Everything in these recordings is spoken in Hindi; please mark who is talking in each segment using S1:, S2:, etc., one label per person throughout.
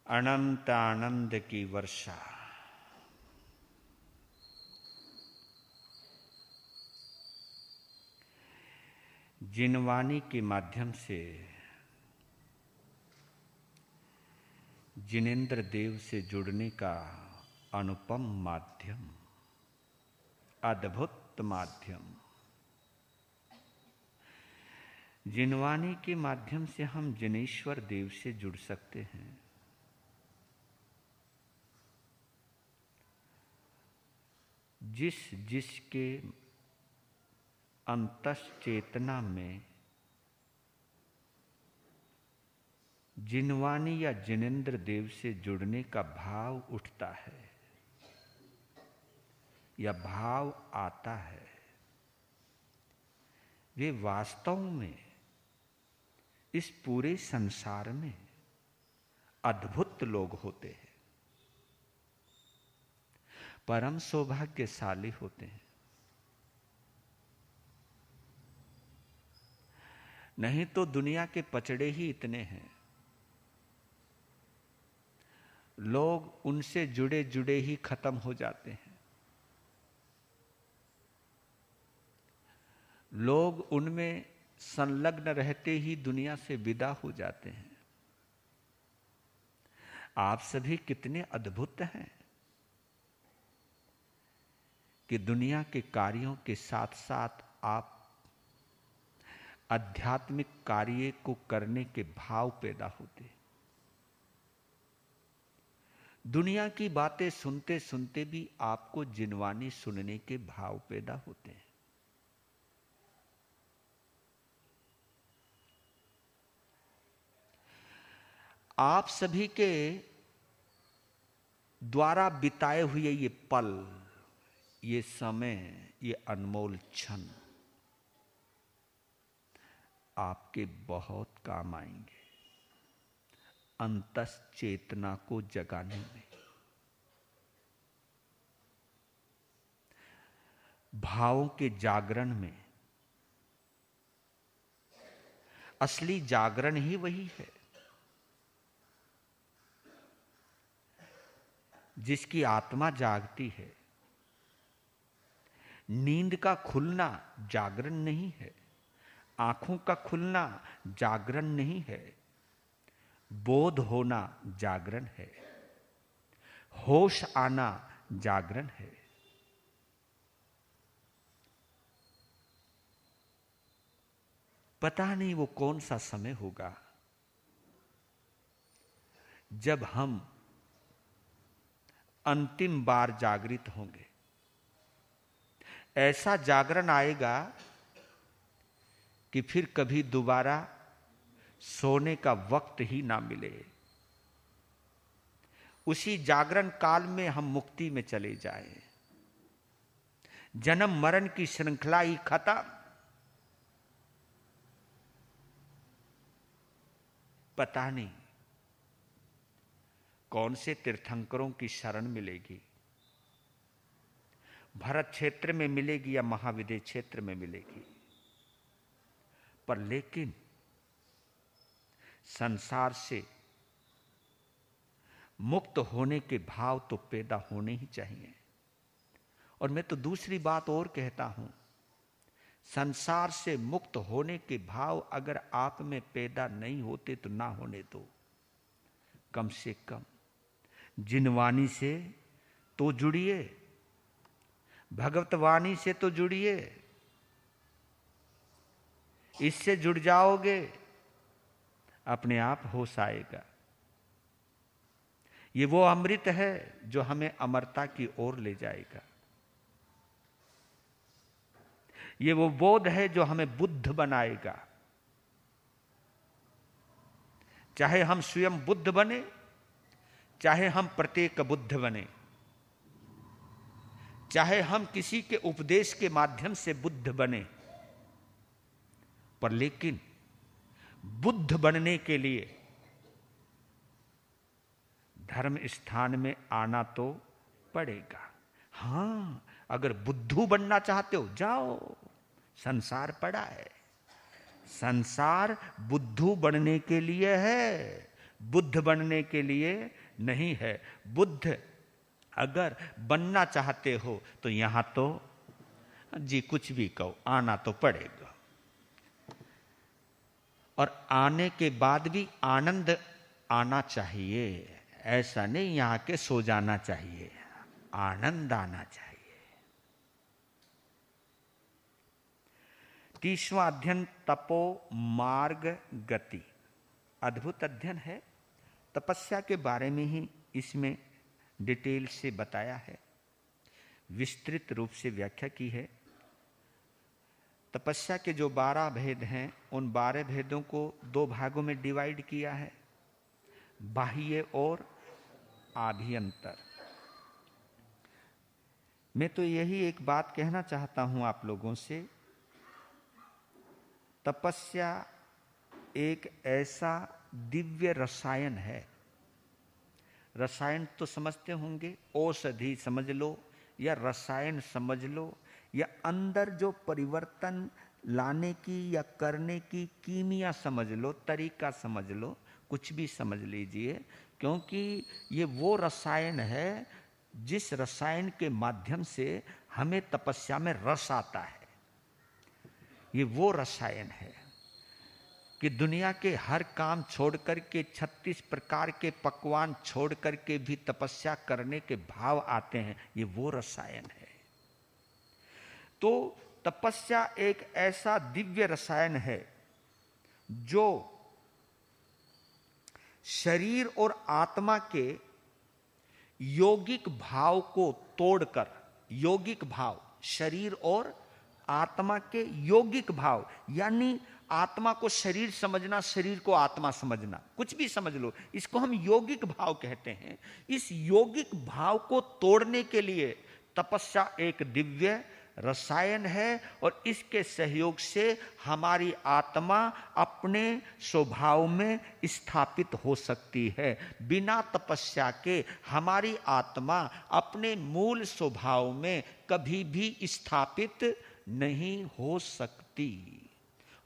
S1: अनंत आनंद की वर्षा। जिनवाणी के माध्यम से जिनेंद्र देव से जुड़ने का अनुपम माध्यम, अद्भुत माध्यम। जिनवाणी के माध्यम से हम जिनेश्वर देव से जुड़ सकते हैं। जिसके अंतश्चेतना में जिनवाणी या जिनेंद्र देव से जुड़ने का भाव उठता है या भाव आता है, वे वास्तव में इस पूरे संसार में अद्भुत लोग होते हैं, परम सौभाग्यशाली होते हैं। नहीं तो दुनिया के पचड़े ही इतने हैं, लोग उनसे जुड़े जुड़े ही खत्म हो जाते हैं। लोग उनमें संलग्न रहते ही दुनिया से विदा हो जाते हैं। आप सभी कितने अद्भुत हैं कि दुनिया के कार्यों के साथ साथ आप आध्यात्मिक कार्य को करने के भाव पैदा होते। दुनिया की बातें सुनते सुनते भी आपको जिनवाणी सुनने के भाव पैदा होते हैं। आप सभी के द्वारा बिताए हुए ये पल, ये समय, ये अनमोल क्षण आपके बहुत काम आएंगे अंतश्चेतना को जगाने में, भावों के जागरण में। असली जागरण ही वही है जिसकी आत्मा जागती है। नींद का खुलना जागरण नहीं है, आंखों का खुलना जागरण नहीं है, बोध होना जागरण है, होश आना जागरण है। पता नहीं वो कौन सा समय होगा जब हम अंतिम बार जागृत होंगे। ऐसा जागरण आएगा कि फिर कभी दोबारा सोने का वक्त ही ना मिले। उसी जागरण काल में हम मुक्ति में चले जाएं। जन्म मरण की श्रृंखला ही खत्म। पता नहीं कौन से तीर्थंकरों की शरण मिलेगी, भरत क्षेत्र में मिलेगी या महाविद्य क्षेत्र में मिलेगी, पर लेकिन संसार से मुक्त होने के भाव तो पैदा होने ही चाहिए। और मैं तो दूसरी बात और कहता हूं, संसार से मुक्त होने के भाव अगर आप में पैदा नहीं होते तो ना होने दो। कम से कम जिनवाणी से तो जुड़िए, भगवतवाणी से तो जुड़िए। इससे जुड़ जाओगे, अपने आप होश आएगा। ये वो अमृत है जो हमें अमरता की ओर ले जाएगा। ये वो बोध है जो हमें बुद्ध बनाएगा। चाहे हम स्वयं बुद्ध बने, चाहे हम प्रत्येक बुद्ध बने, चाहे हम किसी के उपदेश के माध्यम से बुद्ध बने, पर लेकिन बुद्ध बनने के लिए धर्म स्थान में आना तो पड़ेगा। हां, अगर बुद्धू बनना चाहते हो जाओ, संसार पड़ा है। संसार बुद्धू बनने के लिए है, बुद्ध बनने के लिए नहीं है। बुद्ध अगर बनना चाहते हो तो यहां तो जी कुछ भी कहो, आना तो पड़ेगा। और आने के बाद भी आनंद आना चाहिए, ऐसा नहीं यहां के सो जाना चाहिए, आनंद आना चाहिए। 30वां अध्ययन तपो मार्ग गति, अद्भुत अध्ययन है। तपस्या के बारे में ही इसमें डिटेल से बताया है, विस्तृत रूप से व्याख्या की है। तपस्या के जो 12 भेद हैं, उन 12 भेदों को 2 भागों में डिवाइड किया है, बाह्य और आभ्यंतर। मैं तो यही एक बात कहना चाहता हूं आप लोगों से, तपस्या एक ऐसा दिव्य रसायन है। रसायन तो समझते होंगे, औषधि समझ लो या रसायन समझ लो, या अंदर जो परिवर्तन लाने की या करने की कीमिया समझ लो, तरीका समझ लो, कुछ भी समझ लीजिए, क्योंकि ये वो रसायन है जिस रसायन के माध्यम से हमें तपस्या में रस आता है। ये वो रसायन है कि दुनिया के हर काम छोड़ करके, 36 प्रकार के पकवान छोड़ करके भी तपस्या करने के भाव आते हैं। ये वो रसायन है। तो तपस्या एक ऐसा दिव्य रसायन है जो शरीर और आत्मा के यौगिक भाव को तोड़कर, यौगिक भाव, शरीर और आत्मा के यौगिक भाव, यानी आत्मा को शरीर समझना, शरीर को आत्मा समझना, कुछ भी समझ लो, इसको हम यौगिक भाव कहते हैं। इस यौगिक भाव को तोड़ने के लिए तपस्या एक दिव्य रसायन है, और इसके सहयोग से हमारी आत्मा अपने स्वभाव में स्थापित हो सकती है। बिना तपस्या के हमारी आत्मा अपने मूल स्वभाव में कभी भी स्थापित नहीं हो सकती।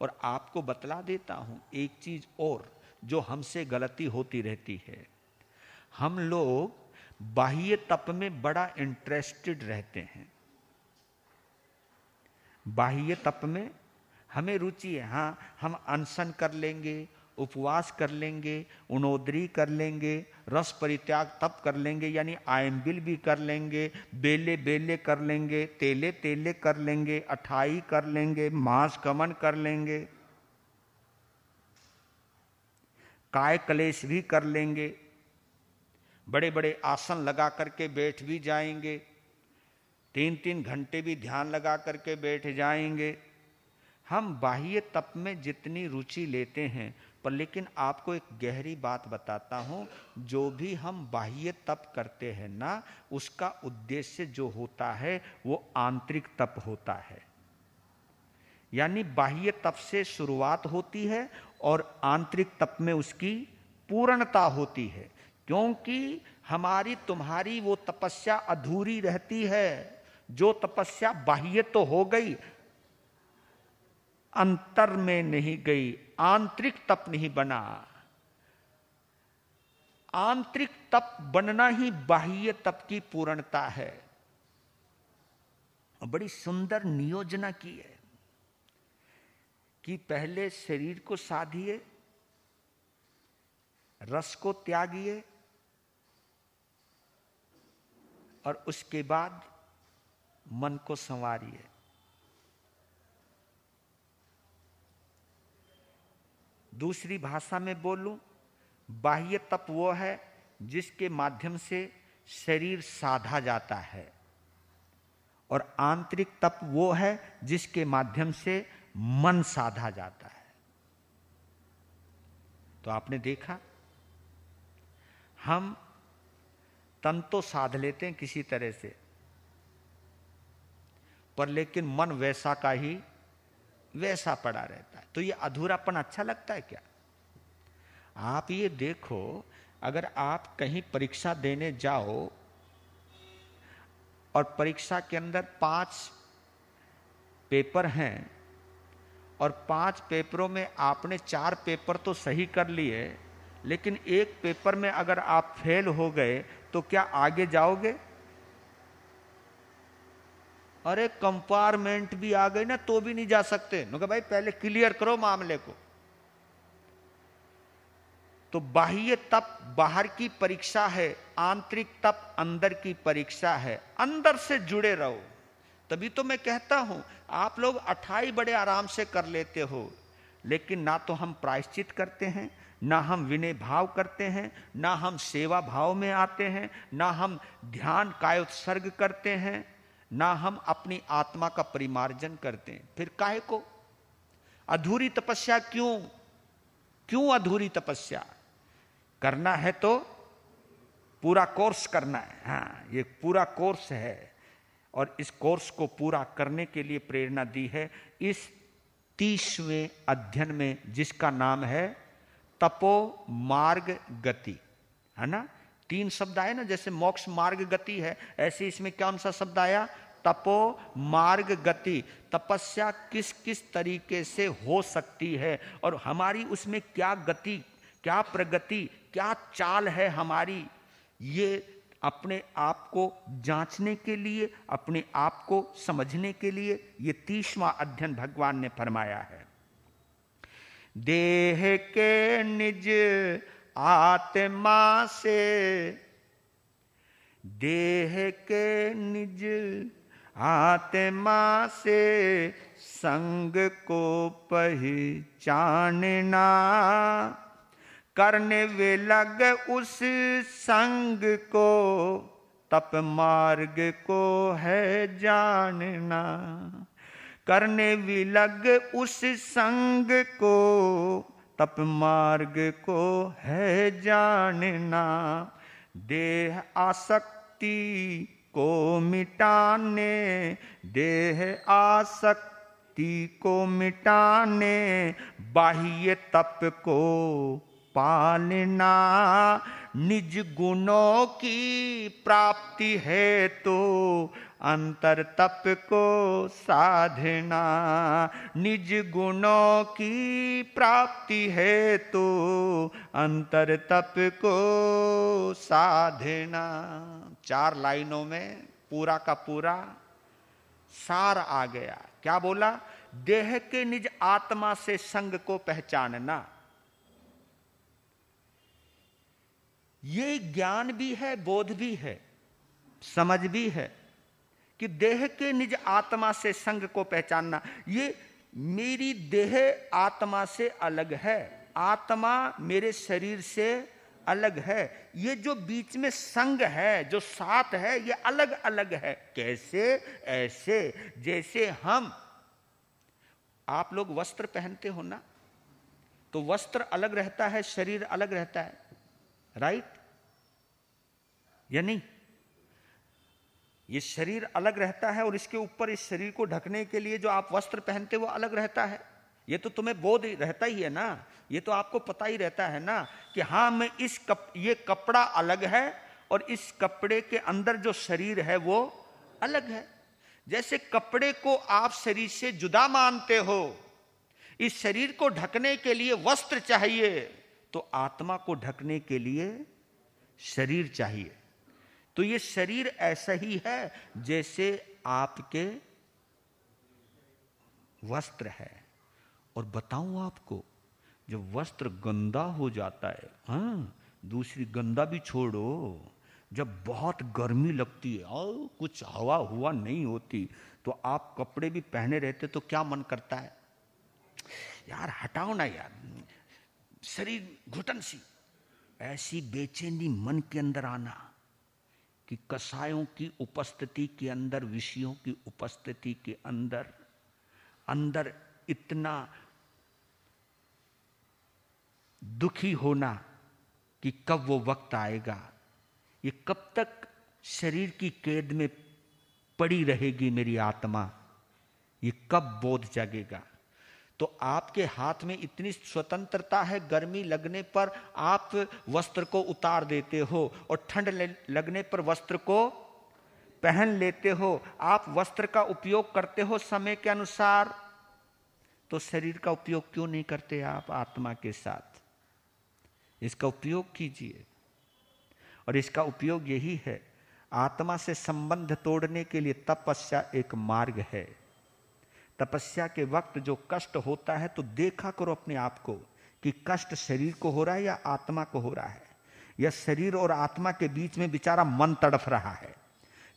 S1: और आपको बतला देता हूं एक चीज और जो हमसे गलती होती रहती है। हम लोग बाह्य तप में बड़ा इंटरेस्टेड रहते हैं, बाह्य तप में हमें रुचि है। हाँ, हम अनशन कर लेंगे, उपवास कर लेंगे, उनोदरी कर लेंगे, रस परित्याग तप कर लेंगे, यानी आयम्बिल भी कर लेंगे, बेले बेले कर लेंगे, तेले तेले कर लेंगे, अठाई कर लेंगे, मांस कमन कर लेंगे, काय कलेश भी कर लेंगे, बड़े बड़े आसन लगा करके बैठ भी जाएंगे, 3-3 घंटे भी ध्यान लगा करके बैठ जाएंगे। हम बाह्य तप में जितनी रुचि लेते हैं, पर लेकिन आपको एक गहरी बात बताता हूं, जो भी हम बाह्य तप करते हैं ना, उसका उद्देश्य जो होता है वो आंतरिक तप होता है। यानी बाह्य तप से शुरुआत होती है और आंतरिक तप में उसकी पूर्णता होती है, क्योंकि हमारी तुम्हारी वो तपस्या अधूरी रहती है। जो तपस्या बाह्य तो हो गई, अंतर में नहीं गई, आंतरिक तप नहीं बना। आंतरिक तप बनना ही बाह्य तप की पूर्णता है। बड़ी सुंदर नियोजना की है कि पहले शरीर को साधिए, रस को त्यागिए, और उसके बाद मन को संवारिए। दूसरी भाषा में बोलूं, बाह्य तप वो है जिसके माध्यम से शरीर साधा जाता है, और आंतरिक तप वो है जिसके माध्यम से मन साधा जाता है। तो आपने देखा, हम तन तो साध लेते हैं किसी तरह से, पर लेकिन मन वैसा का ही वैसा पड़ा रहता है। तो ये अधूरापन अच्छा लगता है क्या? आप ये देखो, अगर आप कहीं परीक्षा देने जाओ और परीक्षा के अंदर 5 पेपर हैं और 5 पेपरों में आपने 4 पेपर तो सही कर लिए, लेकिन एक पेपर में अगर आप फेल हो गए तो क्या आगे जाओगे? अरे कंपार्टमेंट भी आ गई ना तो भी नहीं जा सकते, नो भाई पहले क्लियर करो मामले को। तो बाह्य तप बाहर की परीक्षा है, आंतरिक तप अंदर की परीक्षा है। अंदर से जुड़े रहो। तभी तो मैं कहता हूं आप लोग 28 बड़े आराम से कर लेते हो, लेकिन ना तो हम प्रायश्चित करते हैं, ना हम विनय भाव करते हैं, ना हम सेवा भाव में आते हैं, ना हम ध्यान कायोत्सर्ग करते हैं, ना हम अपनी आत्मा का परिमार्जन करते हैं। फिर काहे को अधूरी तपस्या? क्यों अधूरी तपस्या? करना है तो पूरा कोर्स करना है। हाँ, ये पूरा कोर्स है और इस कोर्स को पूरा करने के लिए प्रेरणा दी है इस 30वें अध्ययन में, जिसका नाम है तपो मार्ग गति, है ना। 3 शब्द आए ना, जैसे मोक्ष मार्ग गति है, ऐसे इसमें कौन सा शब्द आया? तपो मार्ग गति। तपस्या किस किस तरीके से हो सकती है और हमारी उसमें क्या गति, क्या प्रगति, क्या चाल है हमारी, ये अपने आप को जांचने के लिए, अपने आप को समझने के लिए ये 30वां अध्ययन भगवान ने फरमाया है। देह के निज आत्मा से, देह के निज आत्मा से संग को पहचानना, करने वे लग उस संग को, तप मार्ग को है जानना। करने वे लग उस संग को, तप मार्ग को है जानना। देह आसक्ति को मिटाने, देह आसक्ति को मिटाने, बाह्य तप को पालना। निज गुणों की प्राप्ति है तो अंतर तप को साधना। निज गुणों की प्राप्ति है तो अंतर तप को साधना। 4 लाइनों में पूरा का पूरा सार आ गया। क्या बोला? देह के निज आत्मा से संग को पहचानना। ये ज्ञान भी है, बोध भी है, समझ भी है कि देह के निज आत्मा से संग को पहचानना। ये मेरी देह आत्मा से अलग है, आत्मा मेरे शरीर से अलग है। ये जो बीच में संग है, जो साथ है, ये अलग अलग है। कैसे? ऐसे जैसे हम, आप लोग वस्त्र पहनते हो ना, तो वस्त्र अलग रहता है, शरीर अलग रहता है, राइट या नहीं? ये शरीर अलग रहता है और इसके ऊपर इस शरीर को ढकने के लिए जो आप वस्त्र पहनते वो अलग रहता है। ये तो तुम्हें बोध रहता ही है ना, ये तो आपको पता ही रहता है ना कि हाँ मैं ये कपड़ा अलग है और इस कपड़े के अंदर जो शरीर है वो अलग है। जैसे कपड़े को आप शरीर से जुदा मानते हो, इस शरीर को ढकने के लिए वस्त्र चाहिए, तो आत्मा को ढकने के लिए शरीर चाहिए। तो ये शरीर ऐसा ही है जैसे आपके वस्त्र है। और बताऊं आपको, जब वस्त्र गंदा हो जाता है, हाँ दूसरी गंदा भी छोड़ो, जब बहुत गर्मी लगती है और कुछ हवा हुआ नहीं होती, तो आप कपड़े भी पहने रहते तो क्या मन करता है? यार हटाओ ना यार, शरीर घुटन सी, ऐसी बेचैनी मन के अंदर आना कि कसायों की उपस्थिति के अंदर, विषयों की उपस्थिति के अंदर अंदर इतना दुखी होना कि कब वो वक्त आएगा, ये कब तक शरीर की कैद में पड़ी रहेगी मेरी आत्मा, ये कब बोध जगेगा। तो आपके हाथ में इतनी स्वतंत्रता है, गर्मी लगने पर आप वस्त्र को उतार देते हो और ठंड लगने पर वस्त्र को पहन लेते हो। आप वस्त्र का उपयोग करते हो समय के अनुसार, तो शरीर का उपयोग क्यों नहीं करते आप आत्मा के साथ? इसका उपयोग कीजिए। और इसका उपयोग यही है, आत्मा से संबंध तोड़ने के लिए तपस्या एक मार्ग है। तपस्या के वक्त जो कष्ट होता है तो देखा करो अपने आप को कि कष्ट शरीर को हो रहा है या आत्मा को हो रहा है, या शरीर और आत्मा के बीच में बेचारा मन तड़फ रहा है,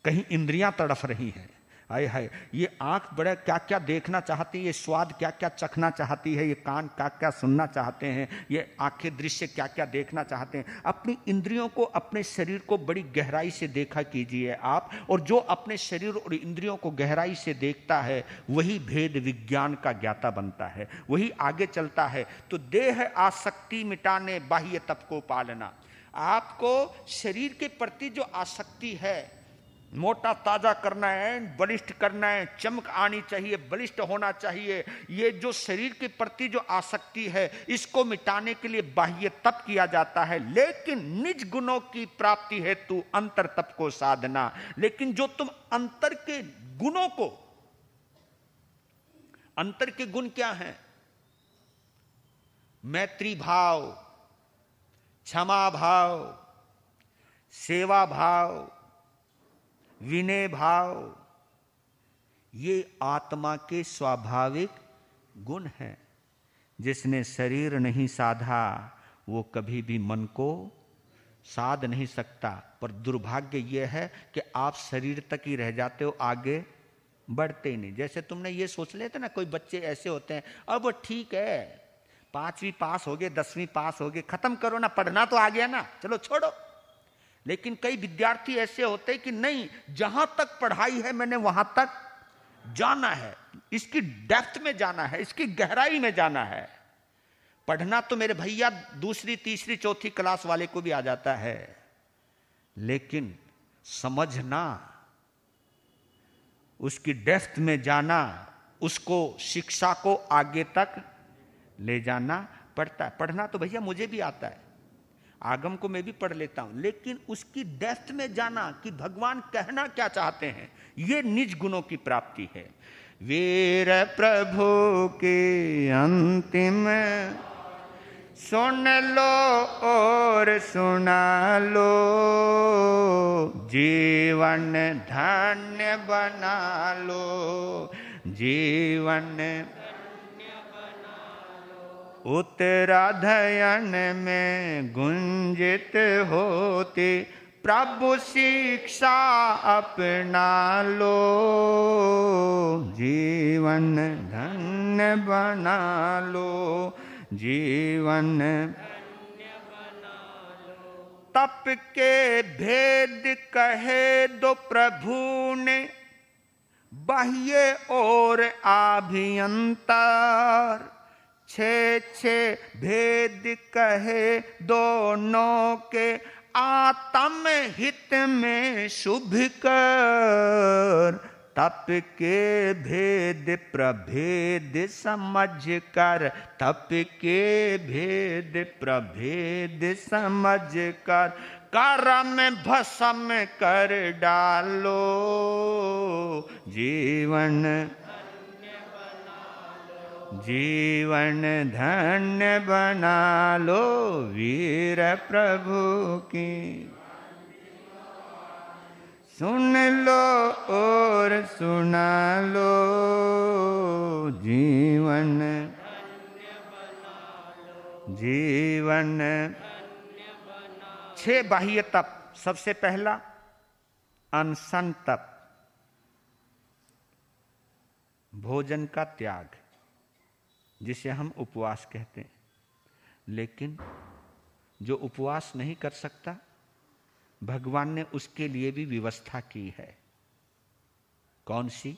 S1: कहीं इंद्रियां तड़फ रही हैं। हाय हाय, ये आंख बड़ा क्या क्या देखना चाहती है, ये स्वाद क्या क्या चखना चाहती है, ये कान क्या क्या सुनना चाहते हैं, ये आंखें दृश्य क्या क्या देखना चाहते हैं। अपनी इंद्रियों को, अपने शरीर को बड़ी गहराई से देखा कीजिए आप। और जो अपने शरीर और इंद्रियों को गहराई से देखता है वही भेद विज्ञान का ज्ञाता बनता है, वही आगे चलता है। तो देह आसक्ति मिटाने बाह्य तप को पालना। आपको शरीर के प्रति जो आसक्ति है, मोटा ताजा करना है, बलिष्ठ करना है, चमक आनी चाहिए, बलिष्ठ होना चाहिए, ये जो शरीर के प्रति जो आसक्ति है इसको मिटाने के लिए बाह्य तप किया जाता है। लेकिन निज गुणों की प्राप्ति हेतु अंतर तप को साधना। लेकिन जो तुम अंतर के गुणों को, अंतर के गुण क्या हैं? मैत्री भाव, क्षमा भाव, सेवा भाव, विनय भाव, ये आत्मा के स्वाभाविक गुण हैं। जिसने शरीर नहीं साधा वो कभी भी मन को साध नहीं सकता। पर दुर्भाग्य यह है कि आप शरीर तक ही रह जाते हो, आगे बढ़ते ही नहीं। जैसे तुमने ये सोच लेते ना, कोई बच्चे ऐसे होते हैं, अब ठीक है 5वीं पास हो गए, 10वीं पास हो गए, खत्म करो ना, पढ़ना तो आ गया ना, चलो छोड़ो। लेकिन कई विद्यार्थी ऐसे होते हैं कि नहीं, जहां तक पढ़ाई है मैंने वहां तक जाना है, इसकी डेप्थ में जाना है, इसकी गहराई में जाना है। पढ़ना तो मेरे भैया 2री, 3री, 4थी क्लास वाले को भी आ जाता है, लेकिन समझना, उसकी डेप्थ में जाना, उसको शिक्षा को आगे तक ले जाना पड़ता है। पढ़ना तो भैया मुझे भी आता है, आगम को मैं भी पढ़ लेता हूं, लेकिन उसकी डेप्थ में जाना कि भगवान कहना क्या चाहते हैं, ये निज गुणों की प्राप्ति है। वीर प्रभु के अंतिम सुन लो और सुना लो, जीवन धन्य बना लो, जीवन उत्तराधयन में गुंजित होते, प्रभु शिक्षा अपना लो, जीवन धन्य बना लो, जीवन तप के भेद कहे दो प्रभु ने, बाह्य और आभ्यंतर, 6 भेद कहे दोनों के, आत्म हित में शुभ कर, तप के भेद प्रभेद समझ कर, तप के भेद प्रभेद समझ कर, कर्म भस्म कर डालो, जीवन जीवन धन्य बना लो, वीर प्रभु की सुन लो और सुना लो, जीवन जीवन 6 बाह्य तप। सबसे पहला अनशन तप, भोजन का त्याग, जिसे हम उपवास कहते हैं। लेकिन जो उपवास नहीं कर सकता, भगवान ने उसके लिए भी व्यवस्था की है। कौन सी?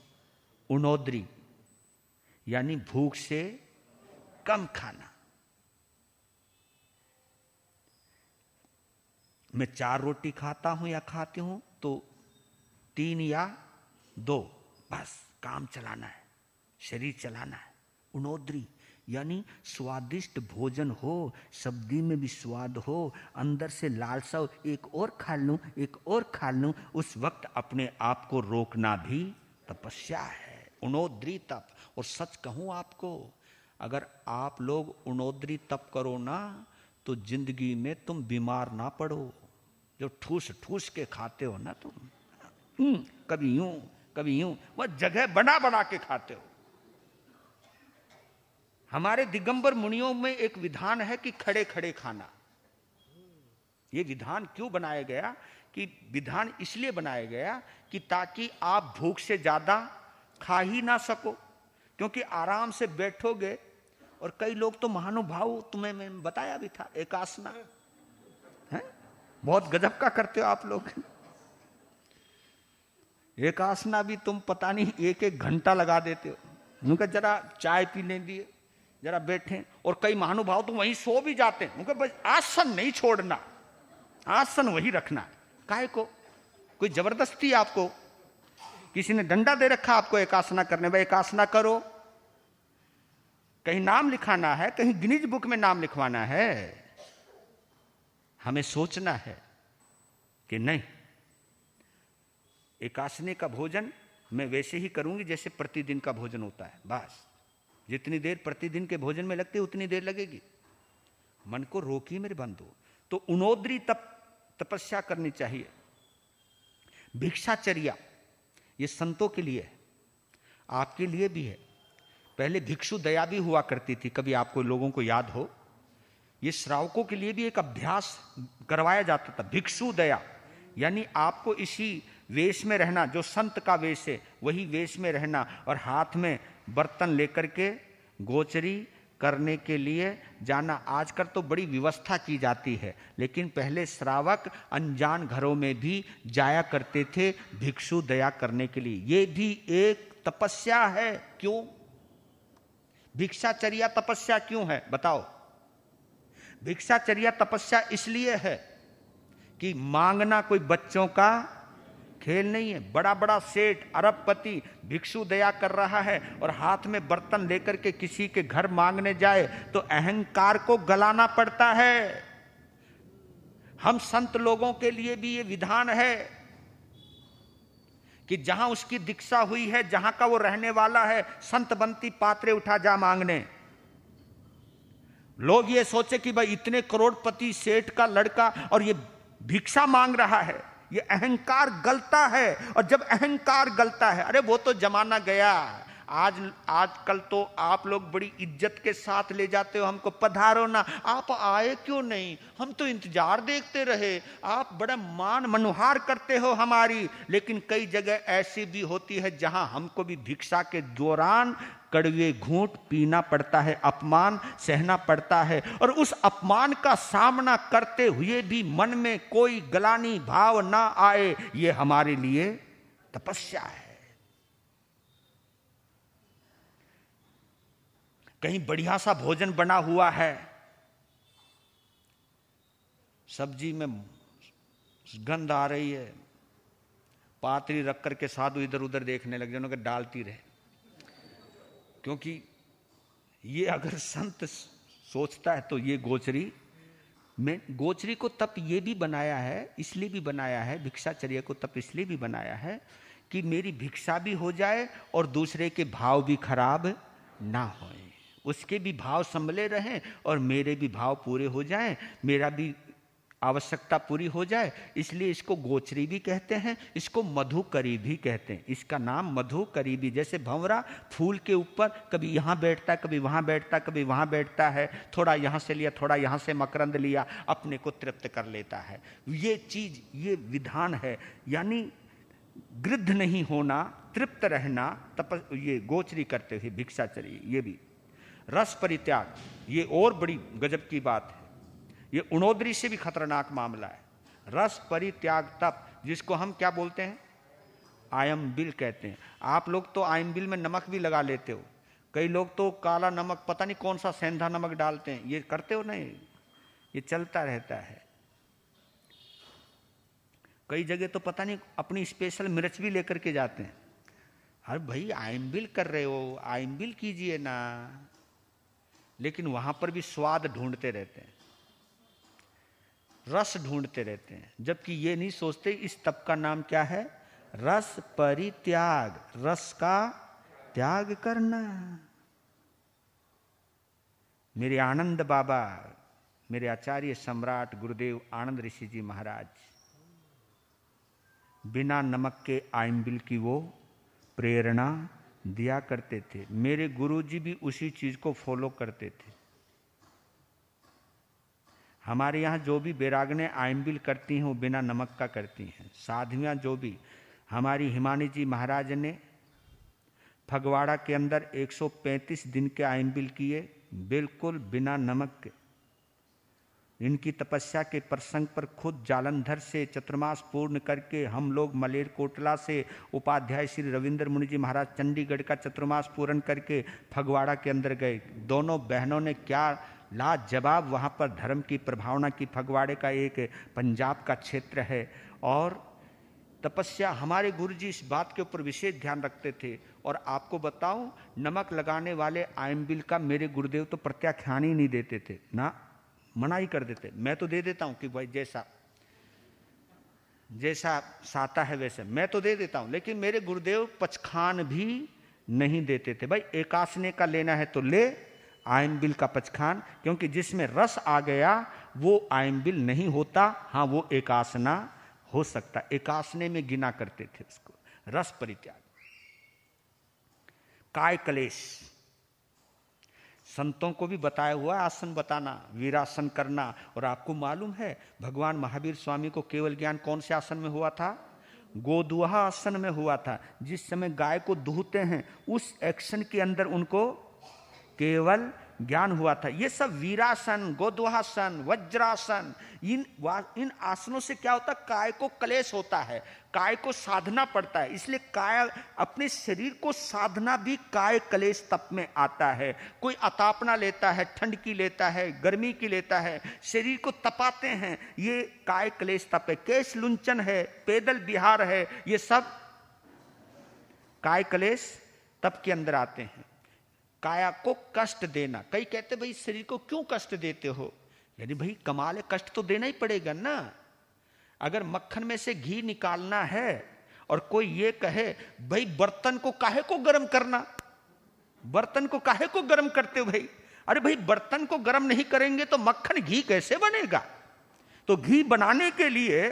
S1: उनोद्री, यानी भूख से कम खाना। मैं 4 रोटी खाता हूं या खाती हूं तो 3 या 2, बस काम चलाना है, शरीर चलाना है। उनोद्री यानी स्वादिष्ट भोजन हो, सब्जी में भी स्वाद हो, अंदर से लालसा, एक और खा लूं, एक और खा लूं, उस वक्त अपने आप को रोकना भी तपस्या है, उनोद्री तप। और सच कहूं आपको, अगर आप लोग उनोद्री तप करो ना, तो जिंदगी में तुम बीमार ना पड़ो। जो ठूस ठूस के खाते हो ना तुम, कभी यूं कभी यूं, वह जगह बना बना के खाते हो। हमारे दिगंबर मुनियों में एक विधान है कि खड़े खड़े खाना। यह विधान क्यों बनाया गया? कि विधान इसलिए बनाया गया कि ताकि आप भूख से ज्यादा खा ही ना सको, क्योंकि आराम से बैठोगे। और कई लोग तो महानुभाव, तुम्हें मैं बताया भी था, एक आसना है, बहुत गजब का करते हो आप लोग। एक आसना भी तुम पता नहीं एक एक घंटा लगा देते हो। उनका जरा चाय पीने दिए, जरा बैठे। और कई महानुभाव तो वहीं सो भी जाते हैं। उनका बस आसन नहीं छोड़ना, आसन वही रखना। काहे को? कोई जबरदस्ती आपको, किसी ने डंडा दे रखा आपको एक आसना करने, भाई एक आसना करो। कहीं नाम लिखाना है, कहीं गिनीज बुक में नाम लिखवाना है। हमें सोचना है कि नहीं, एक आसने का भोजन मैं वैसे ही करूंगी जैसे प्रतिदिन का भोजन होता है। बस जितनी देर प्रतिदिन के भोजन में लगती है उतनी देर लगेगी। मन को रोकिए मेरे बंधु। तो उनोद्री तपस्या करनी चाहिए। भिक्षाचर्या ये संतों के लिए है, आपके लिए भी है। पहले भिक्षु दया भी हुआ करती थी, कभी आपको लोगों को याद हो। ये श्रावकों के लिए भी एक अभ्यास करवाया जाता था, भिक्षु दया। यानी आपको इसी वेश में रहना, जो संत का वेश है वही वेश में रहना, और हाथ में बर्तन लेकर के गोचरी करने के लिए जाना। आजकल तो बड़ी व्यवस्था की जाती है, लेकिन पहले श्रावक अनजान घरों में भी जाया करते थे भिक्षु दया करने के लिए। ये भी एक तपस्या है। क्यों भिक्षाचर्या तपस्या क्यों है बताओ? भिक्षाचर्या तपस्या इसलिए है कि मांगना कोई बच्चों का खेल नहीं है। बड़ा बड़ा सेठ अरबपति भिक्षु दया कर रहा है और हाथ में बर्तन लेकर के किसी के घर मांगने जाए तो अहंकार को गलाना पड़ता है। हम संत लोगों के लिए भी ये विधान है कि जहां उसकी दीक्षा हुई है, जहां का वो रहने वाला है, संत बंती पात्रे उठा जा मांगने। लोग ये सोचे कि भाई इतने करोड़पति सेठ का लड़का और ये भिक्षा मांग रहा है, ये अहंकार गलता है। और जब अहंकार गलता है, अरे वो तो जमाना गया। आजकल तो आप लोग बड़ी इज्जत के साथ ले जाते हो हमको, पधारो ना, आप आए क्यों नहीं, हम तो इंतजार देखते रहे, आप बड़ा मान मनुहार करते हो हमारी। लेकिन कई जगह ऐसी भी होती है जहां हमको भी भिक्षा के दौरान कड़वे घूंट पीना पड़ता है, अपमान सहना पड़ता है। और उस अपमान का सामना करते हुए भी मन में कोई गलानी भाव ना आए, ये हमारे लिए तपस्या है। कहीं बढ़िया सा भोजन बना हुआ है, सब्जी में गंध आ रही है, पातरी रख करके साधु इधर उधर देखने लग जाए, डालती रहे। क्योंकि ये अगर संत सोचता है तो ये गोचरी को तप ये भी बनाया है, इसलिए भी बनाया है, भिक्षाचर्या को तप इसलिए भी बनाया है कि मेरी भिक्षा भी हो जाए और दूसरे के भाव भी खराब ना होए, उसके भी भाव संभले रहें और मेरे भी भाव पूरे हो जाएं, मेरा भी आवश्यकता पूरी हो जाए। इसलिए इसको गोचरी भी कहते हैं, इसको मधुकरी भी कहते हैं। इसका नाम मधुकरी भी। जैसे भंवरा फूल के ऊपर कभी यहाँ बैठता है, कभी वहाँ बैठता है, कभी वहाँ बैठता है, थोड़ा यहाँ से लिया, थोड़ा यहाँ से मकरंद लिया, अपने को तृप्त कर लेता है। ये चीज, ये विधान है। यानी गृद्ध नहीं होना, तृप्त रहना, ये गोचरी करते हुए भिक्षाचर्या। ये भी रस परित्याग, ये और बड़ी गजब की बात है। ये उणोदरी से भी खतरनाक मामला है। रस परित्याग तप, जिसको हम क्या बोलते हैं, आयम्बिल कहते हैं। आप लोग तो आयम्बिल में नमक भी लगा लेते हो, कई लोग तो काला नमक, पता नहीं कौन सा सेंधा नमक डालते हैं। ये करते हो नहीं? ये चलता रहता है। कई जगह तो पता नहीं अपनी स्पेशल मिर्च भी लेकर के जाते हैं। अरे भाई आयम्बिल कर रहे हो, आयम्बिल कीजिए ना। लेकिन वहां पर भी स्वाद ढूंढते रहते हैं, रस ढूंढते रहते हैं, जबकि ये नहीं सोचते इस तप का नाम क्या है, रस परित्याग, रस का त्याग करना। मेरे आनंद बाबा मेरे आचार्य सम्राट गुरुदेव आनंद ऋषि जी महाराज बिना नमक के आइंबिल की वो प्रेरणा दिया करते थे। मेरे गुरुजी भी उसी चीज को फॉलो करते थे। हमारे यहाँ जो भी बैरागने आइंबिल करती हैं वो बिना नमक का करती हैं। साधवियाँ जो भी, हमारी हिमानी जी महाराज ने फगवाड़ा के अंदर 135 दिन के आइंबिल किए, बिल्कुल बिना नमक के। इनकी तपस्या के प्रसंग पर खुद जालंधर से चतुर्मास पूर्ण करके हम लोग मलेरकोटला से उपाध्याय श्री रविंद्र मुनि जी महाराज चंडीगढ़ का चतुर्मास पूर्ण करके फगवाड़ा के अंदर गए। दोनों बहनों ने क्या लाजवाब वहाँ पर धर्म की प्रभावना की। फगवाड़े का एक पंजाब का क्षेत्र है और तपस्या, हमारे गुरुजी इस बात के ऊपर विशेष ध्यान रखते थे। और आपको बताऊं, नमक लगाने वाले आइंबिल का मेरे गुरुदेव तो प्रत्याख्यान ही नहीं देते थे ना, मना ही कर देते। मैं तो दे देता हूं कि भाई जैसा जैसा साता है वैसे मैं तो दे देता हूं, लेकिन मेरे गुरुदेव पचखान भी नहीं देते थे। भाई एकासने का लेना है तो ले, आइंबिल का पचखान, क्योंकि जिसमें रस आ गया वो आइंबिल नहीं होता। हाँ, वो एकासना हो सकता, एकासने में गिना करते थे उसको। रस परित्याग, काय कलेश, संतों को भी बताया हुआ आसन बताना, वीरासन करना। और आपको मालूम है भगवान महावीर स्वामी को केवल ज्ञान कौन से आसन में हुआ था? गोदुहा आसन में हुआ था। जिस समय गाय को दूहते हैं उस एक्शन के अंदर उनको केवल ज्ञान हुआ था। ये सब वीरासन, गोदुहासन, वज्रासन, इन आसनों से क्या होता है? काय को क्लेश होता है, काय को साधना पड़ता है। इसलिए काय, अपने शरीर को साधना भी काय क्लेश तप में आता है। कोई अतापना लेता है, ठंड की लेता है, गर्मी की लेता है, शरीर को तपाते हैं, ये काय क्लेश तप है। केश लुंचन है, पैदल विहार है, ये सब काय क्लेश तप के अंदर आते हैं। काया को कष्ट देना, कई कहते भाई शरीर को क्यों कष्ट देते हो? यानी भाई कमाल है, कष्ट तो देना ही पड़ेगा ना। अगर मक्खन में से घी निकालना है और कोई ये कहे भाई बर्तन को काहे को गर्म करना, बर्तन को काहे को गर्म करते हो भाई? अरे भाई बर्तन को गर्म नहीं करेंगे तो मक्खन घी कैसे बनेगा? तो घी बनाने के लिए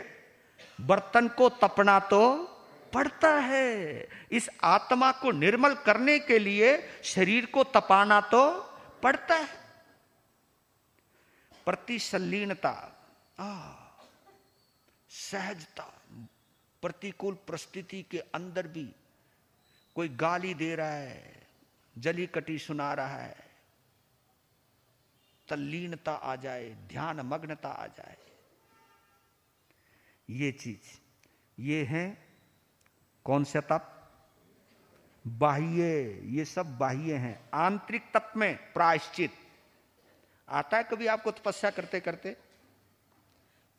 S1: बर्तन को तपना तो पड़ता है। इस आत्मा को निर्मल करने के लिए शरीर को तपाना तो पड़ता है। प्रतिसल्लीनता, सहजता, प्रतिकूल परिस्थिति के अंदर भी कोई गाली दे रहा है, जली कटी सुना रहा है, तल्लीनता आ जाए, ध्यान मग्नता आ जाए। ये चीज, ये है कौन सा तप? बाह्य, ये सब बाह्य हैं। आंतरिक तप में प्रायश्चित आता है कभी आपको तपस्या करते करते?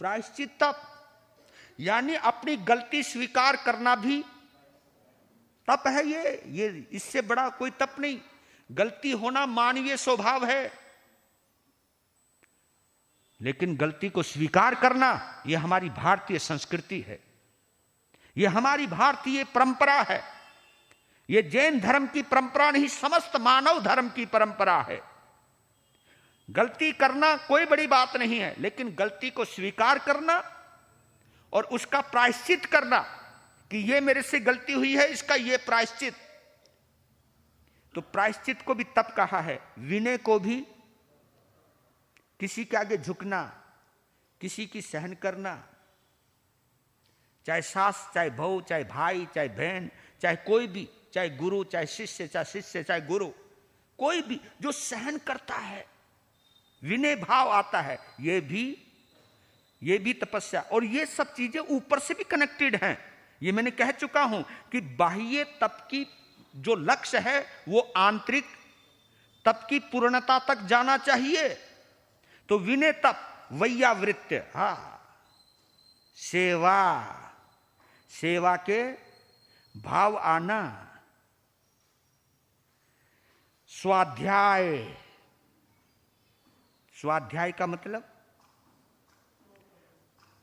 S1: प्रायश्चित तप यानी अपनी गलती स्वीकार करना भी तप है। ये इससे बड़ा कोई तप नहीं। गलती होना मानवीय स्वभाव है, लेकिन गलती को स्वीकार करना यह हमारी भारतीय संस्कृति है, यह हमारी भारतीय परंपरा है। यह जैन धर्म की परंपरा नहीं, समस्त मानव धर्म की परंपरा है। गलती करना कोई बड़ी बात नहीं है, लेकिन गलती को स्वीकार करना और उसका प्रायश्चित करना कि यह मेरे से गलती हुई है, इसका यह प्रायश्चित। तो प्रायश्चित को भी तप कहा है। विनय को भी, किसी के आगे झुकना, किसी की सहन करना, चाहे सास, चाहे बहू, चाहे भाई, चाहे बहन, चाहे कोई भी, चाहे गुरु, चाहे शिष्य, चाहे गुरु, कोई भी जो सहन करता है, विनय भाव आता है, ये भी तपस्या। और ये सब चीजें ऊपर से भी कनेक्टेड हैं। ये मैंने कह चुका हूं कि बाह्य तप की जो लक्ष्य है वो आंतरिक तप की पूर्णता तक जाना चाहिए। तो विनय तप, वैयावृत्य, सेवा के भाव आना, स्वाध्याय का मतलब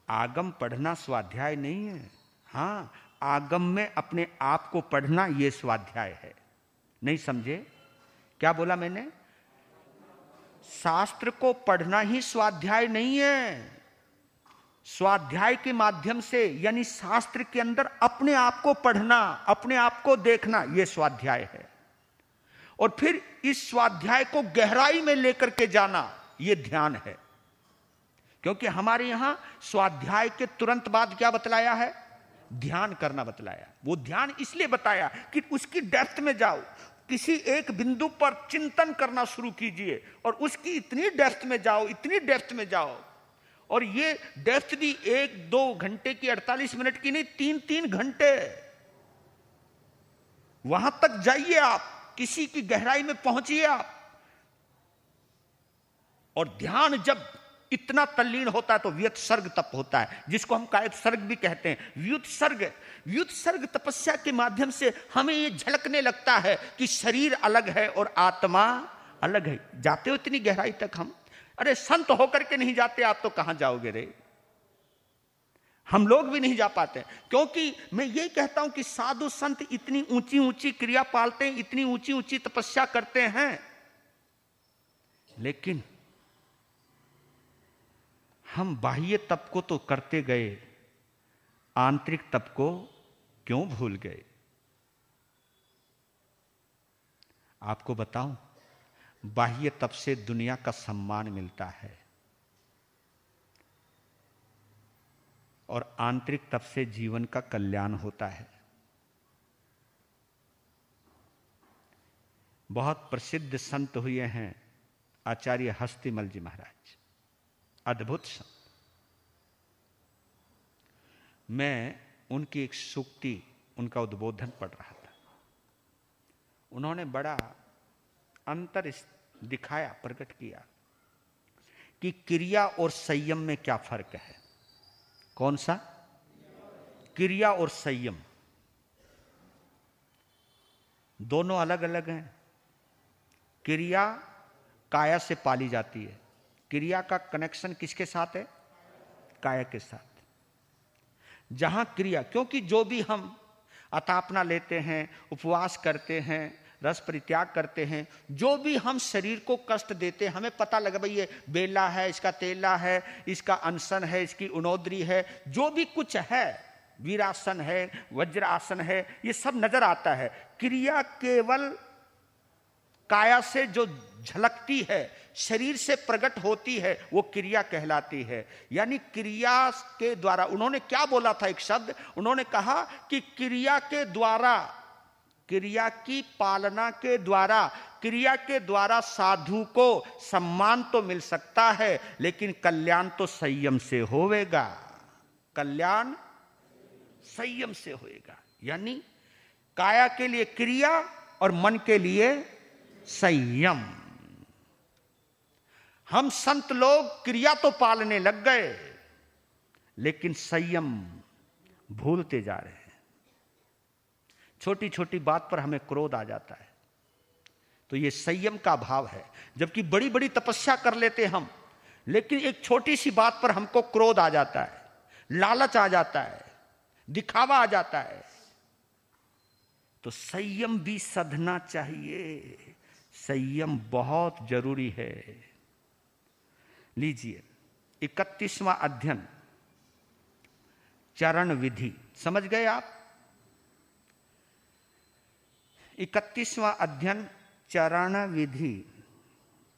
S1: आगम पढ़ना स्वाध्याय नहीं है। हां, आगम में अपने आप को पढ़ना यह स्वाध्याय है। नहीं समझे? क्या बोला मैंने? शास्त्र को पढ़ना ही स्वाध्याय नहीं है। स्वाध्याय के माध्यम से यानी शास्त्र के अंदर अपने आप को पढ़ना, अपने आप को देखना, यह स्वाध्याय है। और फिर इस स्वाध्याय को गहराई में लेकर के जाना, यह ध्यान है। क्योंकि हमारे यहां स्वाध्याय के तुरंत बाद क्या बतलाया है? ध्यान करना बतलाया। वो ध्यान इसलिए बताया कि उसकी डेप्थ में जाओ, किसी एक बिंदु पर चिंतन करना शुरू कीजिए और उसकी इतनी डेप्थ में जाओ, इतनी डेप्थ में जाओ। और ये डेप्थ भी 1-2 घंटे की, 48 मिनट की नहीं, 3-3 घंटे वहां तक जाइए आप, किसी की गहराई में पहुंचिए आप। और ध्यान जब इतना तल्लीन होता है तो व्युत्सर्ग तप होता है, जिसको हम कायत्सर्ग भी कहते हैं। व्युत्सर्ग तपस्या के माध्यम से हमें यह झलकने लगता है कि शरीर अलग है और आत्मा अलग है। जाते हो इतनी गहराई तक हम? अरे संत होकर के नहीं जाते आप तो कहां जाओगे रे? हम लोग भी नहीं जा पाते, क्योंकि मैं यही कहता हूं कि साधु संत इतनी ऊंची ऊंची क्रिया पालते हैं, इतनी ऊंची ऊंची तपस्या करते हैं, लेकिन हम बाह्य तप को तो करते गए, आंतरिक तप को क्यों भूल गए? आपको बताऊं, बाह्य तप से दुनिया का सम्मान मिलता है और आंतरिक तप से जीवन का कल्याण होता है। बहुत प्रसिद्ध संत हुए हैं आचार्य हस्तिमल जी महाराज, अद्भुत संत। मैं उनकी एक सूक्ति, उनका उद्बोधन पढ़ रहा था। उन्होंने बड़ा अंतर दिखाया, प्रकट किया कि क्रिया और संयम में क्या फर्क है। कौन सा? क्रिया और संयम दोनों अलग अलग हैं। क्रिया काया से पाली जाती है। क्रिया का कनेक्शन किसके साथ है? काया के साथ। जहां क्रिया, क्योंकि जो भी हम अतापना लेते हैं, उपवास करते हैं, रस परित्याग करते हैं, जो भी हम शरीर को कष्ट देते हैं, हमें पता लगा भाई ये बेला है, इसका तेला है, इसका अनशन है, इसकी उनोदरी है, जो भी कुछ है, वीरासन है, वज्रासन है, ये सब नजर आता है। क्रिया केवल काया से जो झलकती है, शरीर से प्रकट होती है, वो क्रिया कहलाती है। यानी क्रिया के द्वारा, उन्होंने क्या बोला था एक शब्द, उन्होंने कहा कि क्रिया के द्वारा, क्रिया की पालना के द्वारा, क्रिया के द्वारा साधु को सम्मान तो मिल सकता है, लेकिन कल्याण तो संयम से होवेगा। कल्याण संयम से होएगा। यानी काया के लिए क्रिया और मन के लिए संयम। हम संत लोग क्रिया तो पालने लग गए, लेकिन संयम भूलते जा रहे हैं। छोटी छोटी बात पर हमें क्रोध आ जाता है, तो यह संयम का भाव है। जबकि बड़ी बड़ी तपस्या कर लेते हम, लेकिन एक छोटी सी बात पर हमको क्रोध आ जाता है, लालच आ जाता है, दिखावा आ जाता है। तो संयम भी साधना चाहिए। संयम बहुत जरूरी है। लीजिए 31वां अध्ययन, चरण विधि। समझ गए आप? 31वां अध्ययन चरण विधि।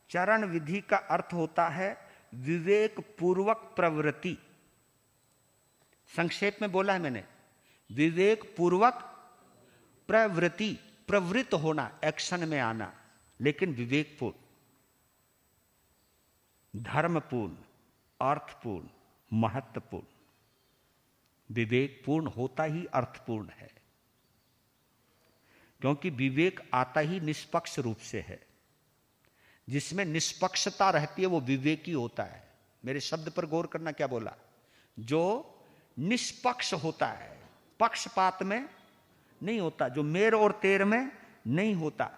S1: चरण विधि का अर्थ होता है विवेक पूर्वक प्रवृत्ति। संक्षेप में बोला है मैंने, विवेक पूर्वक प्रवृत्ति, प्रवृत्त होना, एक्शन में आना, लेकिन विवेकपूर्ण, धर्मपूर्ण, अर्थपूर्ण, महत्वपूर्ण। विवेकपूर्ण होता ही अर्थपूर्ण है, क्योंकि विवेक आता ही निष्पक्ष रूप से है। जिसमें निष्पक्षता रहती है वो विवेकी होता है। मेरे शब्द पर गौर करना, क्या बोला? जो निष्पक्ष होता है, पक्षपात में नहीं होता, जो मेर और तेर में नहीं होता,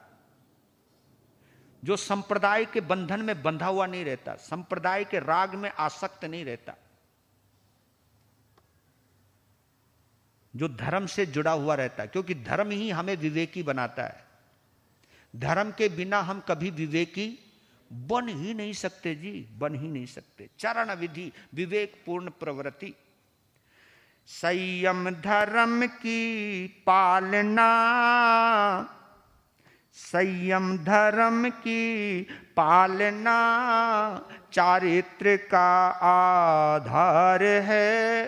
S1: जो संप्रदाय के बंधन में बंधा हुआ नहीं रहता, संप्रदाय के राग में आसक्त नहीं रहता, जो धर्म से जुड़ा हुआ रहता है, क्योंकि धर्म ही हमें विवेकी बनाता है। धर्म के बिना हम कभी विवेकी बन ही नहीं सकते जी, बन ही नहीं सकते। चरण विधि विवेक पूर्ण प्रवृत्ति, संयम धर्म की पालना, संयम धर्म की पालना चारित्र का आधार है।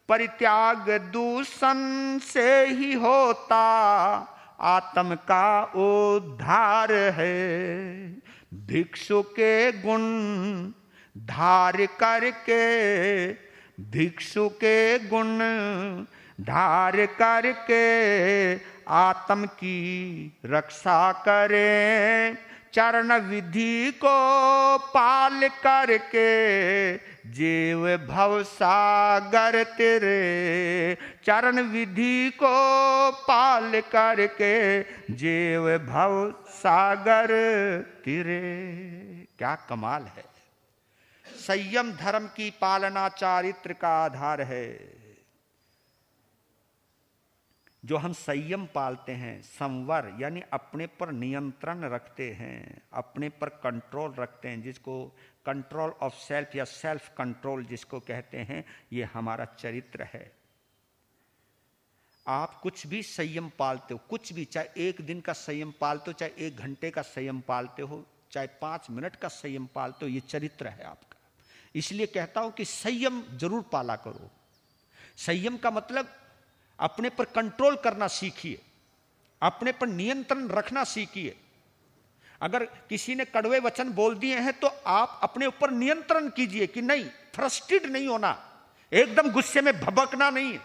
S1: परित्याग दूषण से ही होता आत्म का उद्धार है। भिक्षु के गुण धार करके, भिक्षु के गुण धार करके आत्म की रक्षा करें। चरण विधि को पाल करके जीव भव सागर तेरे, चरण विधि को पाल करके जीव भव सागर तेरे। क्या कमाल है। संयम धर्म की पालना चारित्र का आधार है। जो हम संयम पालते हैं, संवर यानी अपने पर नियंत्रण रखते हैं, अपने पर कंट्रोल रखते हैं, जिसको कंट्रोल ऑफ सेल्फ या सेल्फ कंट्रोल जिसको कहते हैं, ये हमारा चरित्र है। आप कुछ भी संयम पालते हो, कुछ भी, चाहे एक दिन का संयम पालते हो, चाहे 1 घंटे का संयम पालते हो, चाहे 5 मिनट का संयम पालते हो, ये चरित्र है आपका। इसलिए कहता हूं कि संयम जरूर पाला करो। संयम का मतलब अपने पर कंट्रोल करना सीखिए, अपने पर नियंत्रण रखना सीखिए। अगर किसी ने कड़वे वचन बोल दिए हैं तो आप अपने ऊपर नियंत्रण कीजिए कि नहीं, फ्रस्ट्रेट नहीं होना, एकदम गुस्से में भभकना नहीं है,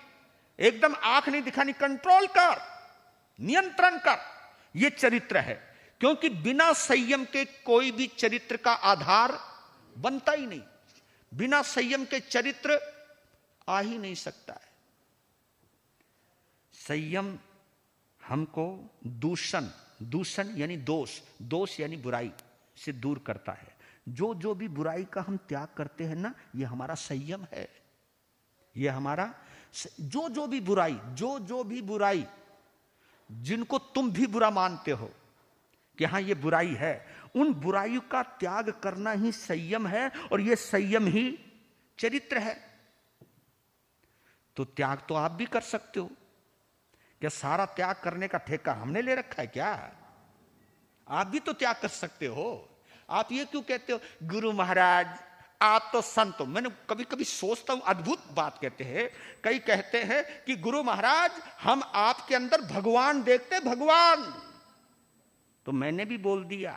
S1: एकदम आंख नहीं दिखानी, कंट्रोल कर, नियंत्रण कर। यह चरित्र है। क्योंकि बिना संयम के कोई भी चरित्र का आधार बनता ही नहीं। बिना संयम के चरित्र आ ही नहीं सकता है। संयम हमको दूषण, दूषण यानी दोष, दोष यानी बुराई से दूर करता है। जो भी बुराई का हम त्याग करते हैं ना, ये हमारा संयम है। ये हमारा जो भी बुराई, जो भी बुराई जिनको तुम भी बुरा मानते हो कि हाँ ये बुराई है, उन बुराइयों का त्याग करना ही संयम है, और ये संयम ही चरित्र है। तो त्याग तो आप भी कर सकते हो। क्या सारा त्याग करने का ठेका हमने ले रखा है क्या? आप भी तो त्याग कर सकते हो। आप ये क्यों कहते हो गुरु महाराज आप तो संत हो? मैंने कभी कभी सोचता हूं, अद्भुत बात कहते हैं। कई कहते हैं कि गुरु महाराज हम आपके अंदर भगवान देखते, भगवान। तो मैंने भी बोल दिया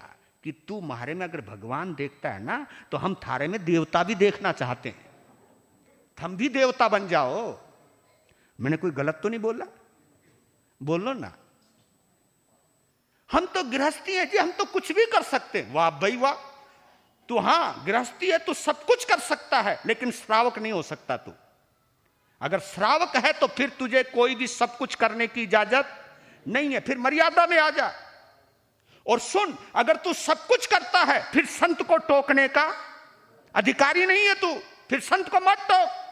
S1: कि तू हमारे में अगर भगवान देखता है ना, तो हम थारे में देवता भी देखना चाहते हैं, हम भी देवता बन जाओ। मैंने कोई गलत तो नहीं बोला? बोलो ना। हम तो गृहस्थी है जी, हम तो कुछ भी कर सकते हैं। वाह भाई वाह, तू हाँ गृहस्थी है, तू सब कुछ कर सकता है, लेकिन श्रावक नहीं हो सकता तू। अगर श्रावक है तो फिर तुझे कोई भी सब कुछ करने की इजाजत नहीं है, फिर मर्यादा में आ जा। और सुन, अगर तू सब कुछ करता है फिर संत को टोकने का अधिकारी नहीं है तू, फिर संत को मत टोक।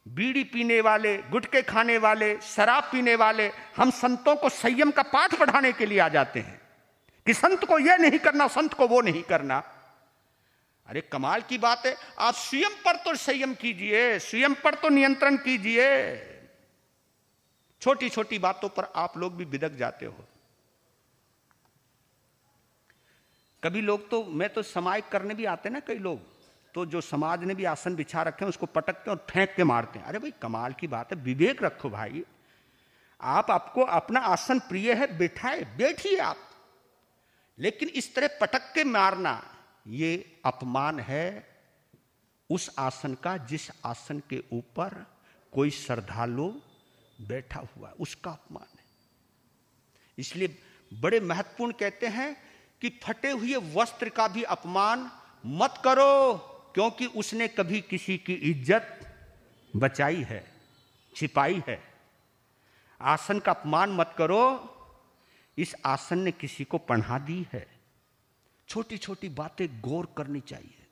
S1: बीड़ी पीने वाले, गुटखे खाने वाले, शराब पीने वाले, हम संतों को संयम का पाठ पढ़ाने के लिए आ जाते हैं कि संत को यह नहीं करना, संत को वो नहीं करना। अरे कमाल की बात है। आप स्वयं पर तो संयम कीजिए, स्वयं पर तो नियंत्रण कीजिए। छोटी छोटी बातों पर आप लोग भी बिदक जाते हो। कभी लोग तो, मैं तो समाज करने भी आते ना कई लोग, तो जो समाज ने भी आसन बिछा रखे हैं उसको पटकते हैं और फेंक के मारते हैं। अरे भाई कमाल की बात है, विवेक रखो भाई। आपको अपना आसन प्रिय है, बैठाए, बैठिए आप, लेकिन इस तरह पटक के मारना ये अपमान है उस आसन का जिस आसन के ऊपर कोई श्रद्धालु बैठा हुआ है, उसका अपमान है। इसलिए बड़े महत्वपूर्ण कहते हैं कि फटे हुए वस्त्र का भी अपमान मत करो, क्योंकि उसने कभी किसी की इज्जत बचाई है, छिपाई है। आसन का अपमान मत करो, इस आसन ने किसी को पढ़ा दी है। छोटी छोटी बातें गौर करनी चाहिए,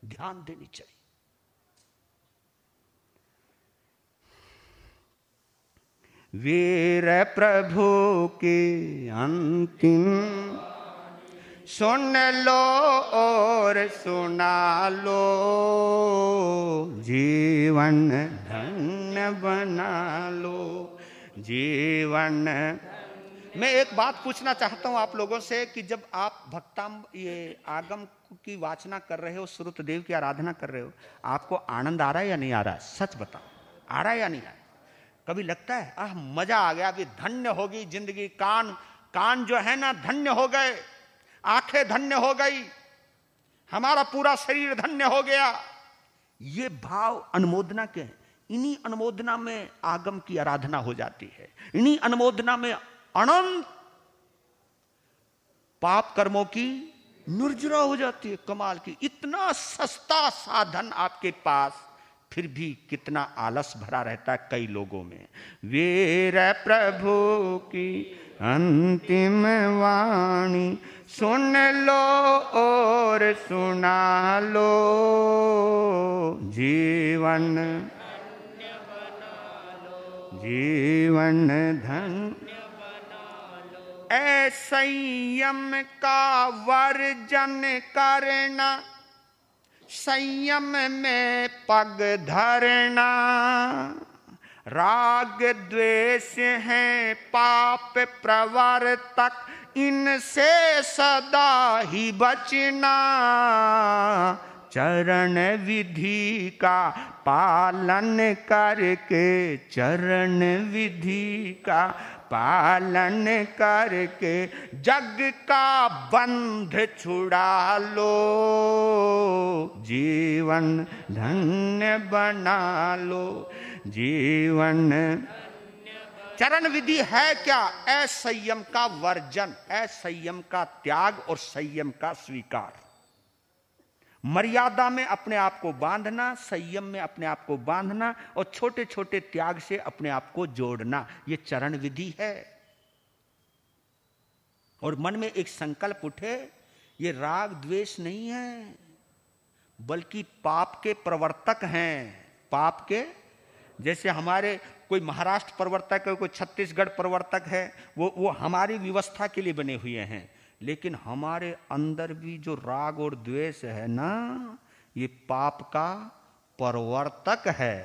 S1: ध्यान देनी चाहिए। वीर प्रभु के अंतिम सुन लो और सुना लो, जीवन धन्य बना लो, जीवन। मैं एक बात पूछना चाहता हूं आप लोगों से कि जब आप भक्ताम ये आगम की वाचना कर रहे हो, श्रुतदेव की आराधना कर रहे हो, आपको आनंद आ रहा है या नहीं आ रहा है? सच बताओ, आ रहा है या नहीं आ रहा है? कभी लगता है आह मजा आ गया, अभी धन्य होगी जिंदगी, कान जो है ना धन्य हो गए, आंखें धन्य हो गई, हमारा पूरा शरीर धन्य हो गया। ये भाव अनुमोदना के हैं। इन्हीं अनुमोदना में आगम की आराधना हो जाती है। इन्हीं अनुमोदना में अनंत पाप कर्मों की निर्जरा हो जाती है। कमाल की, इतना सस्ता साधन आपके पास, फिर भी कितना आलस भरा रहता है कई लोगों में। वीर प्रभु की अंतिम वाणी सुन लो और सुना लो, जीवन जीवन धन्य बना लो। ऐ संयम का वर्जन करना, संयम में पग धरना, राग द्वेष है पाप प्रवर्तक, इनसे सदा ही बचना, चरण विधि का पालन करके, चरण विधि का पालन करके जग का बंध छुड़ा लो, जीवन धन्य बना लो, जीवन। चरण विधि है क्या? असंयम का वर्जन, असंयम का त्याग और संयम का स्वीकार। मर्यादा में अपने आप को बांधना, संयम में अपने आप को बांधना और छोटे छोटे त्याग से अपने आप को जोड़ना, ये चरण विधि है। और मन में एक संकल्प उठे, ये राग द्वेष नहीं है, बल्कि पाप के प्रवर्तक हैं। पाप के, जैसे हमारे कोई महाराष्ट्र प्रवर्तक है, कोई छत्तीसगढ़ प्रवर्तक है, वो हमारी व्यवस्था के लिए बने हुए हैं, लेकिन हमारे अंदर भी जो राग और द्वेष है ना, ये पाप का प्रवर्तक है।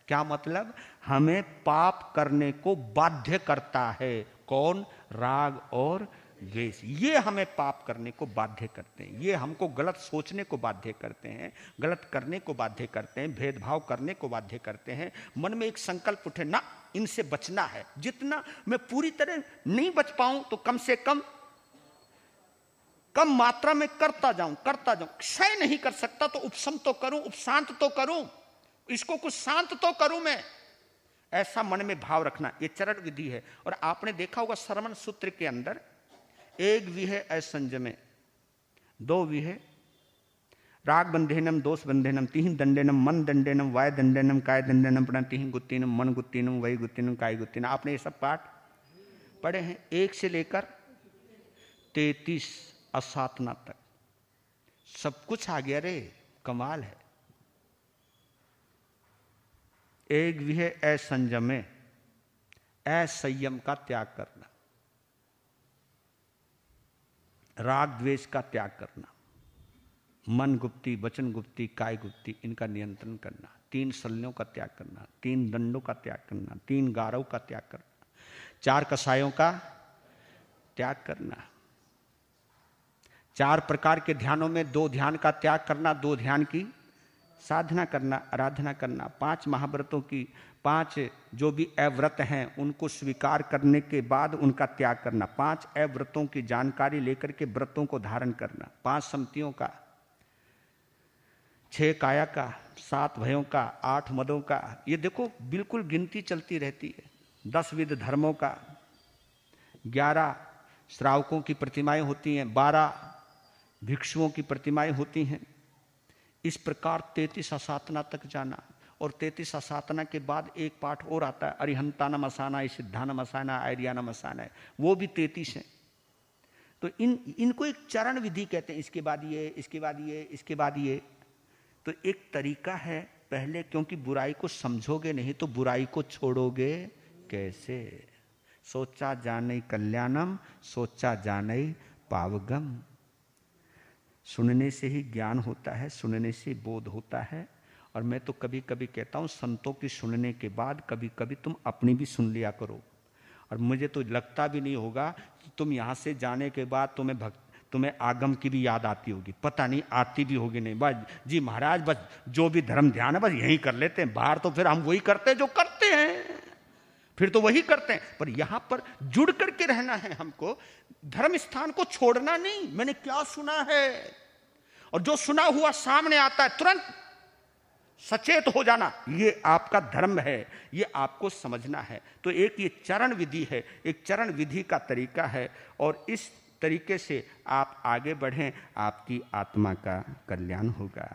S1: क्या मतलब? हमें पाप करने को बाध्य करता है। कौन? राग और द्वेष। ये हमें पाप करने को बाध्य करते हैं, ये हमको गलत सोचने को बाध्य करते हैं, गलत करने को बाध्य करते हैं, भेदभाव करने को बाध्य करते हैं। मन में एक संकल्प उठे ना, इनसे बचना है। जितना मैं पूरी तरह नहीं बच पाऊं तो कम से कम मात्रा में करता जाऊं। क्षय नहीं कर सकता तो उपशम तो करूं, उपशांत तो करूं, इसको कुछ शांत तो करूं मैं। ऐसा मन में भाव रखना, ये चरण विधि है। और आपने देखा होगा श्रवण सूत्र के अंदर, एक विहे असंजमे, दो विहे राग बंधेनम, दोष बंधेनम, तीन दंडेनम, मन दंडेनम, वाय दंडेनम, काय दंडेनम, प्रणतिहि गुत्तीनम, मन गुत्तीनम, वही गुत्तीनम, काय गुत्तीनम। आपने ये सब पाठ पढ़े हैं, 1 से लेकर 33 असातना तक सब कुछ आ गया रे। कमाल है। एक विहे असंजमे, असंयम का त्याग करना, राग द्वेष का त्याग करना, मन गुप्ती, वचन गुप्ती, काय गुप्ती, इनका नियंत्रण करना, 3 शल्यों का त्याग करना, 3 दंडों का त्याग करना, 3 गारव का त्याग करना, 4 कसायों का त्याग करना, 4 प्रकार के ध्यानों में 2 ध्यान का त्याग करना, 2 ध्यान की साधना करना, आराधना करना, 5 महाव्रतों की 5 जो भी अव्रत हैं उनको स्वीकार करने के बाद उनका त्याग करना, 5 अव्रतों की जानकारी लेकर के व्रतों को धारण करना, 5 सम्मतियों का, 6 काया का, 7 भयों का, 8 मदों का। ये देखो बिल्कुल गिनती चलती रहती है। 10 विध धर्मों का, 11 श्रावकों की प्रतिमाएं होती हैं, 12 भिक्षुओं की प्रतिमाएं होती हैं। इस प्रकार 33 असातना तक जाना। और 33 असातना के बाद एक पाठ और आता है, अरिहंतानम असाना, सिद्धानम असाना, आर्यानम असाना, वो भी 33 है। तो इनको एक चरण विधि कहते हैं। इसके बाद ये, इसके बाद ये, इसके बाद ये। तो एक तरीका है पहले, क्योंकि बुराई को समझोगे नहीं तो बुराई को छोड़ोगे कैसे। सोचा जाने कल्याणम, सोचा जाने पावगम। सुनने से ही ज्ञान होता है, सुनने से बोध होता है। और मैं तो कभी कभी कहता हूँ, संतों की सुनने के बाद कभी कभी तुम अपनी भी सुन लिया करो। और मुझे तो लगता भी नहीं होगा कि तुम यहाँ से जाने के बाद तुम्हें आगम की भी याद आती होगी, पता नहीं आती भी होगी नहीं। बस जी महाराज, बस जो भी धर्म ध्यान है बस यही कर लेते हैं, बाहर तो फिर हम वही करते हैं जो करते हैं, फिर तो वही करते हैं। पर यहां पर जुड़ करके रहना है हमको, धर्म स्थान को छोड़ना नहीं। मैंने क्या सुना है, और जो सुना हुआ सामने आता है तुरंत सचेत हो जाना, ये आपका धर्म है, ये आपको समझना है। तो एक ये चरण विधि है, एक चरण विधि का तरीका है, और इस तरीके से आप आगे बढ़ें, आपकी आत्मा का कल्याण होगा।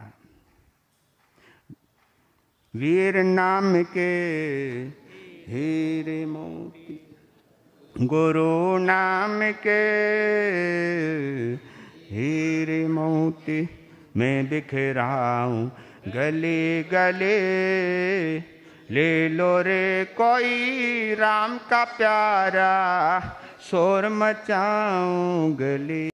S1: वीर नाम के हीरे मोती, गुरु नाम के हीरे मोती, मैं बिखराऊं गले गले, ले लो रे कोई राम का प्यारा, शोर मचाऊं गले।